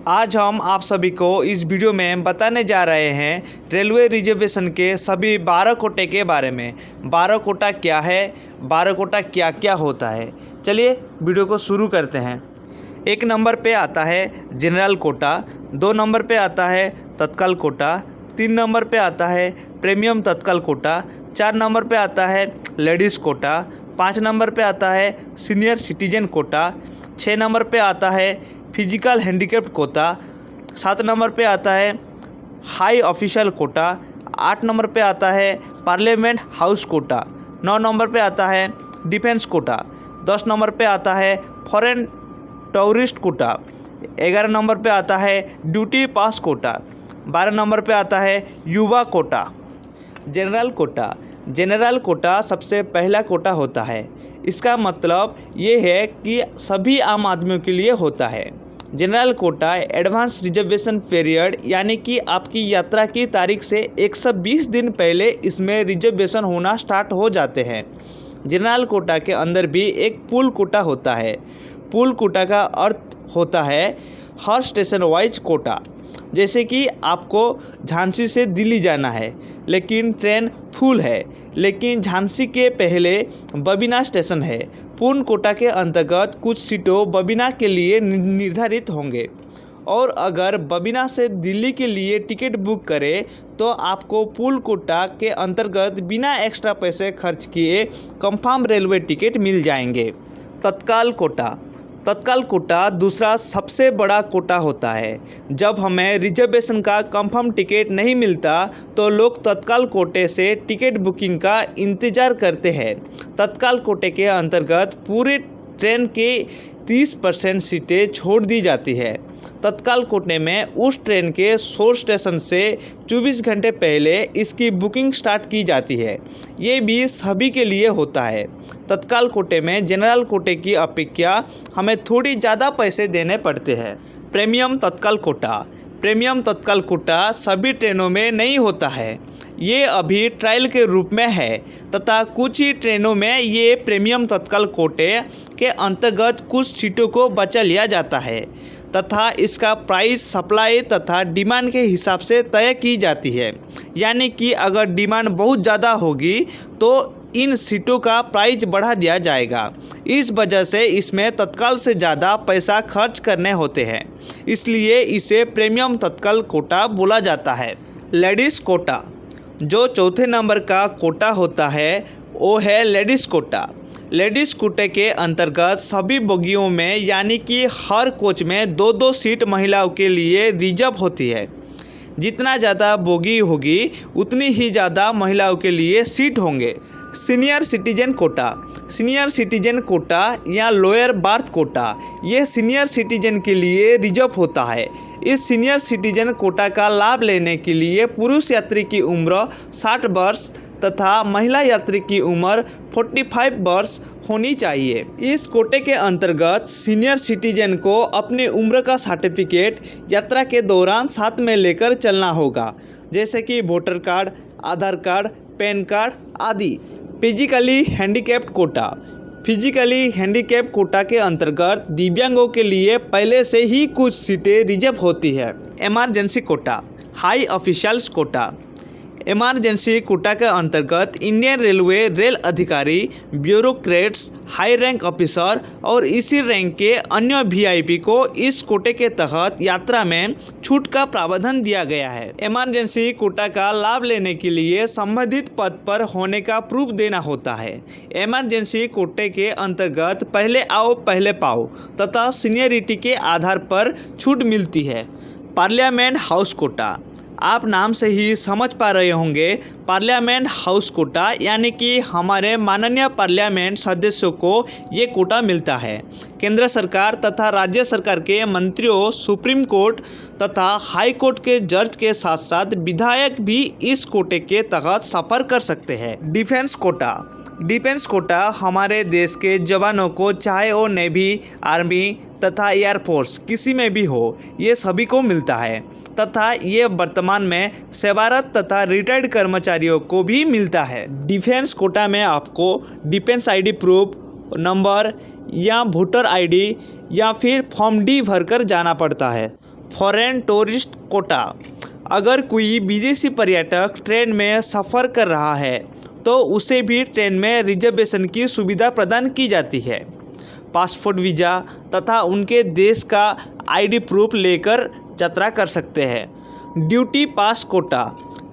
आज हम आप सभी को इस वीडियो में बताने जा रहे हैं रेलवे रिजर्वेशन के सभी 12 कोटे के बारे में। 12 कोटा क्या है, 12 कोटा क्या क्या होता है, चलिए वीडियो को शुरू करते हैं। 1 नंबर पे आता है जनरल कोटा, 2 नंबर पे आता है तत्काल कोटा, 3 नंबर पे आता है प्रीमियम तत्काल कोटा, 4 नंबर पे आता है लेडीज़ कोटा, 5 नंबर पे आता है सीनियर सिटीजन कोटा, 6 नंबर पे आता है फिजिकल हैंडीकैप्ड कोटा, 7 नंबर पे आता है हाई ऑफिशियल कोटा, 8 नंबर पे आता है पार्लियामेंट हाउस कोटा, 9 नंबर पे आता है डिफेंस कोटा, 10 नंबर पे आता है फॉरेन टूरिस्ट कोटा, 11 नंबर पे आता है ड्यूटी पास कोटा, 12 नंबर पे आता है युवा कोटा। जनरल कोटा सबसे पहला कोटा होता है। इसका मतलब ये है कि सभी आम आदमियों के लिए होता है। General quota advance reservation period यानी कि आपकी यात्रा की तारीख से 120 दिन पहले इसमें रिजर्वेशन होना स्टार्ट हो जाते हैं। जनरल कोटा के अंदर भी एक पूल कोटा होता है। पूल कोटा का अर्थ होता है हर स्टेशन वाइज कोटा। जैसे कि आपको झांसी से दिल्ली जाना है लेकिन ट्रेन फुल है, लेकिन झांसी के पहले बबिना स्टेशन है। पूर्ण कोटा के अंतर्गत कुछ सीटों बबिना के लिए निर्धारित होंगे और अगर बबिना से दिल्ली के लिए टिकट बुक करें तो आपको पूर्ण कोटा के अंतर्गत बिना एक्स्ट्रा पैसे खर्च किए कंफर्म रेलवे टिकट मिल जाएंगे। तत्काल कोटा दूसरा सबसे बड़ा कोटा होता है। जब हमें रिजर्वेशन का कंफर्म टिकट नहीं मिलता तो लोग तत्काल कोटे से टिकट बुकिंग का इंतज़ार करते हैं। तत्काल कोटे के अंतर्गत पूरे ट्रेन के 30% सीटें छोड़ दी जाती है। तत्काल कोटे में उस ट्रेन के सोर्स स्टेशन से 24 घंटे पहले इसकी बुकिंग स्टार्ट की जाती है। ये भी सभी के लिए होता है। तत्काल कोटे में जनरल कोटे की अपेक्षा हमें थोड़ी ज़्यादा पैसे देने पड़ते हैं। प्रीमियम तत्काल कोटा सभी ट्रेनों में नहीं होता है। ये अभी ट्रायल के रूप में है तथा कुछ ही ट्रेनों में ये प्रीमियम तत्काल कोटे के अंतर्गत कुछ सीटों को बचा लिया जाता है तथा इसका प्राइस सप्लाई तथा डिमांड के हिसाब से तय की जाती है। यानी कि अगर डिमांड बहुत ज़्यादा होगी तो इन सीटों का प्राइस बढ़ा दिया जाएगा। इस वजह से इसमें तत्काल से ज़्यादा पैसा खर्च करने होते हैं, इसलिए इसे प्रीमियम तत्काल कोटा बोला जाता है। लेडीज़ कोटा जो चौथे नंबर का कोटा होता है वो है लेडीज़ कोटा। लेडीज़ कोटे के अंतर्गत सभी बोगियों में यानी कि हर कोच में 2-2 सीट महिलाओं के लिए रिजर्व होती है। जितना ज़्यादा बोगी होगी उतनी ही ज़्यादा महिलाओं के लिए सीट होंगे। सीनियर सिटीजन कोटा या लोअर बर्थ कोटा ये सीनियर सिटीजन के लिए रिजर्व होता है। इस सीनियर सिटीजन कोटा का लाभ लेने के लिए पुरुष यात्री की उम्र 60 वर्ष तथा महिला यात्री की उम्र 45 वर्ष होनी चाहिए। इस कोटे के अंतर्गत सीनियर सिटीजन को अपनी उम्र का सर्टिफिकेट यात्रा के दौरान साथ में लेकर चलना होगा, जैसे कि वोटर कार्ड, आधार कार्ड, पैन कार्ड आदि। फिजिकली हैंडीकैप्ड कोटा के अंतर्गत दिव्यांगों के लिए पहले से ही कुछ सीटें रिजर्व होती है। Emergency quota, high officials quota. Emergency quota के अंतर्गत इंडियन रेलवे रेल अधिकारी, ब्यूरोक्रेट्स, हाई रैंक ऑफिसर और इसी रैंक के अन्य वीआईपी को इस कोटे के तहत यात्रा में छूट का प्रावधान दिया गया है। इमरजेंसी कोटा का लाभ लेने के लिए संबंधित पद पर होने का प्रूफ देना होता है। इमरजेंसी कोटे के अंतर्गत पहले आओ पहले पाओ तथा सीनियरिटी के आधार पर छूट मिलती है। पार्लियामेंट हाउस कोटा, आप नाम से ही समझ पा रहे होंगे, पार्लियामेंट हाउस कोटा यानी कि हमारे माननीय पार्लियामेंट सदस्यों को ये कोटा मिलता है। केंद्र सरकार तथा राज्य सरकार के मंत्रियों, सुप्रीम कोर्ट तथा हाई कोर्ट के जज के साथ साथ विधायक भी इस कोटे के तहत सफ़र कर सकते हैं। डिफेंस कोटा हमारे देश के जवानों को, चाहे वो नेवी, आर्मी तथा एयरफोर्स किसी में भी हो, ये सभी को मिलता है तथा ये वर्तमान में सेवारत तथा रिटायर्ड कर्मचारियों को भी मिलता है। डिफेंस कोटा में आपको डिफेंस आईडी प्रूफ नंबर या वोटर आईडी या फिर फॉर्म डी भरकर जाना पड़ता है। Foreign tourist quota. अगर कोई विदेशी पर्यटक ट्रेन में सफ़र कर रहा है तो उसे भी ट्रेन में रिजर्वेशन की सुविधा प्रदान की जाती है। पासपोर्ट, वीज़ा तथा उनके देश का आईडी प्रूफ लेकर यात्रा कर सकते हैं। Duty pass quota.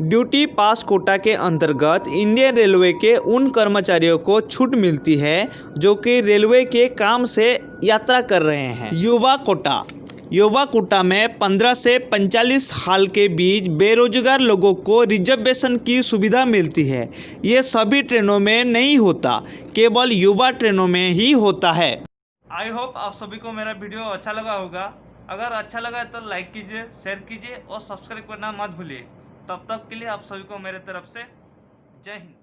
Duty pass quota के अंतर्गत इंडियन रेलवे के उन कर्मचारियों को छूट मिलती है जो कि रेलवे के काम से यात्रा कर रहे हैं। युवा कोटा। युवा कोटा में 15 से 45 साल के बीच बेरोजगार लोगों को रिजर्वेशन की सुविधा मिलती है। ये सभी ट्रेनों में नहीं होता, केवल युवा ट्रेनों में ही होता है। आई होप आप सभी को मेरा वीडियो अच्छा लगा होगा। अगर अच्छा लगा तो लाइक कीजिए, शेयर कीजिए और सब्सक्राइब करना मत भूलिए। तब तक के लिए आप सभी को मेरे तरफ से जय हिंद।